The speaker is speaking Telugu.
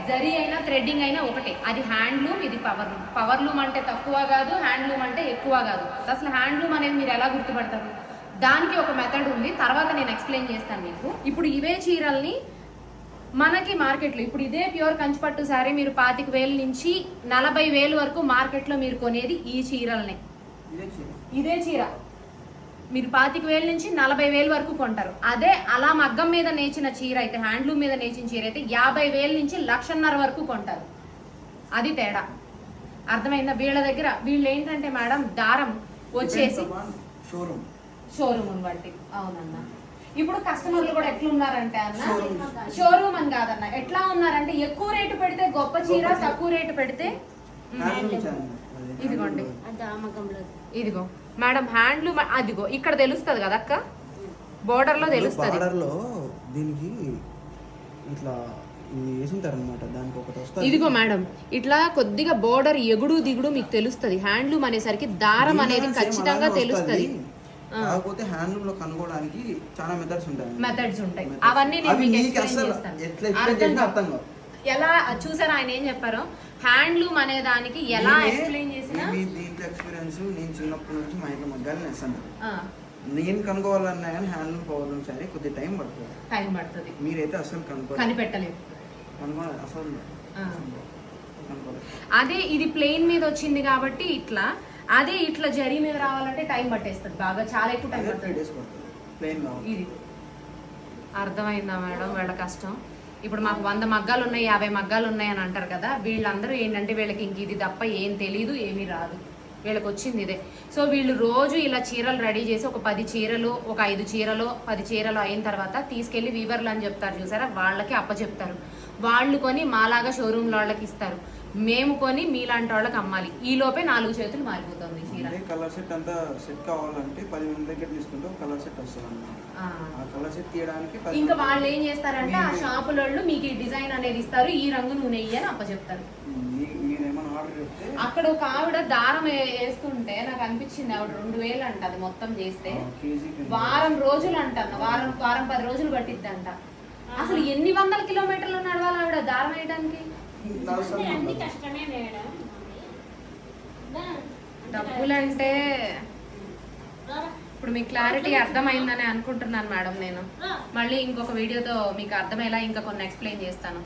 జరీ అయినా థ్రెడ్డింగ్ అయినా ఒకటే. అది హ్యాండ్లూమ్, ఇది పవర్లూమ్. పవర్లూమ్ అంటే తక్కువ కాదు, హ్యాండ్లూమ్ అంటే ఎక్కువ కాదు. అసలు హ్యాండ్లూమ్ అనేది మీరు ఎలా గుర్తుపడతారు? దానికి ఒక మెథడ్ ఉంది, తర్వాత నేను ఎక్స్ప్లెయిన్ చేస్తాను మీకు. ఇప్పుడు ఇవే చీరల్ని మనకి మార్కెట్లో ఇప్పుడు ఇదే ప్యూర్ కంచిపట్టు సారీ మీరు 25,000 నుంచి 40,000 వరకు మార్కెట్లో మీరు కొనేది ఈ చీరల్నే. ఇదే చీర మీరు 25,000 నుంచి 40,000 వరకు కొంటారు. అదే అలా మగ్గం మీద నేచిన చీర అయితే, హ్యాండ్లూమ్ మీద నేచిన చీర అయితే 50,000 నుంచి 1,50,000 వరకు కొంటారు. అది తేడా. అర్థమైందా? వీళ్ళ దగ్గర వీళ్ళు ఏంటంటే మేడం దారం వచ్చేసి షోరూమ్ బట్టి. అవునన్నా. ఇప్పుడు కస్టమర్లు కూడా ఎట్లా ఉన్నారంటే అన్న, షోరూమ్ అని కాదన్న, ఎట్లా ఉన్నారంటే ఎక్కువ రేటు పెడితే గొప్ప చీర, తక్కువ రేటు పెడితే ఇదిగోండి, ఇదిగో మేడం హ్యాండ్లూమ్. అదిగో ఇక్కడ తెలుస్తుంది కదా అక్క, బోర్డర్ లో తెలుస్తుంది. దీనికి ఇట్లా ఇదిగో మేడం ఇట్లా కొద్దిగా బోర్డర్ ఎగుడు దిగుడు మీకు తెలుస్తుంది. హ్యాండ్లూమ్ అనేసరికి దారం అనేది ఖచ్చితంగా తెలుస్తుంది. కాకపోతే హ్యాండ్లూమ్ లో కనుగోడానికి చాలా మెథడ్స్ ఉంటాయి. అవన్నీ నేను మీకు ఎక్స్ప్లెయిన్ చేస్తాను. ఎలా చూసారా ఆయన ఏం చెప్పారో, హ్యాండ్లూమ్ అనే దానికి ఎలా ఎక్స్ప్లెయిన్ చేసినా. దీంట్లో ఎక్స్పీరియన్స్ నేను చిన్నప్పటి నుంచి మా ఇంట్లో మగ్గాలు నేస్తాను. నేను కనుక్కోవాలన్నా కానీ హ్యాండ్లూమ్ పవర్లూమ్ సారీ కొద్దిగా టైం పడుతుంది. మీరైతే అసలు కనిపెట్టలేదు. అసలు అదే ఇది ప్లెయిన్ మీద వచ్చింది కాబట్టి ఇట్లా, అదే ఇట్లా జరీ మీద రావాలంటే టైం పట్టేస్తుంది, బాగా చాలా ఎక్కువ టైం పడుతుంది. ఇది అర్థమైందా మేడం వీళ్ళ కష్టం? ఇప్పుడు మాకు 100 మగ్గాలు ఉన్నాయి, 50 మగ్గాలు ఉన్నాయి అని అంటారు కదా, వీళ్ళందరూ ఏంటంటే వీళ్ళకి ఇంక ఇది తప్ప ఏం తెలీదు, ఏమీ రాదు. వీళ్ళకి వచ్చింది ఇదే. సో వీళ్ళు రోజు ఇలా చీరలు రెడీ చేసి ఒక 10 చీరలు, ఒక 5 చీరలు, 10 చీరలు అయిన తర్వాత తీసుకెళ్లి వీవర్లు అని చెప్తారు చూసారా, వాళ్ళకి అప్పచెప్తారు. వాళ్ళు కొని మాలాగా షోరూమ్ వాళ్ళకి ఇస్తారు. మేము కొని మీలాంటి వాళ్ళకి అమ్మాలి. ఈ లోపే 4 చేతులు మారిపోతుంది చీర. కలర్ సెట్ అంతా సెట్ కావాలంటే 10 మంది దగ్గర తీసుకుంటే కలర్ సెట్ వస్తుంది అన్నమాట. ఆ కలర్ సెట్ తీయడానికి ఇంకా వాళ్ళు ఏం చేస్తారంటే ఆ షాపుల వాళ్ళు మీకు ఈ డిజైన్ అనేది ఇస్తారు, ఈ రంగు నువ్వు నెయ్యి అని అప్పచెప్తారు. అక్కడ ఒక ఆవిడ దారం వేస్తుంటే నాకు అనిపించింది, ఆవిడ 2,000 అంట అది మొత్తం చేస్తే. వారం రోజులు అంటాను, వారం 10 రోజులు పట్టిద్ది అంట. అసలు ఎన్ని వందల కిలోమీటర్లు నడవాలి ఆవిడ దారం వేయడానికి? డబ్బులంటే ఇప్పుడు మీకు క్లారిటీ అర్థమైందని అనుకుంటున్నాను మేడం. నేను మళ్ళీ ఇంకొక వీడియోతో మీకు అర్థమయ్యేలా ఇంకా కొన్ని ఎక్స్ప్లెయిన్ చేస్తాను.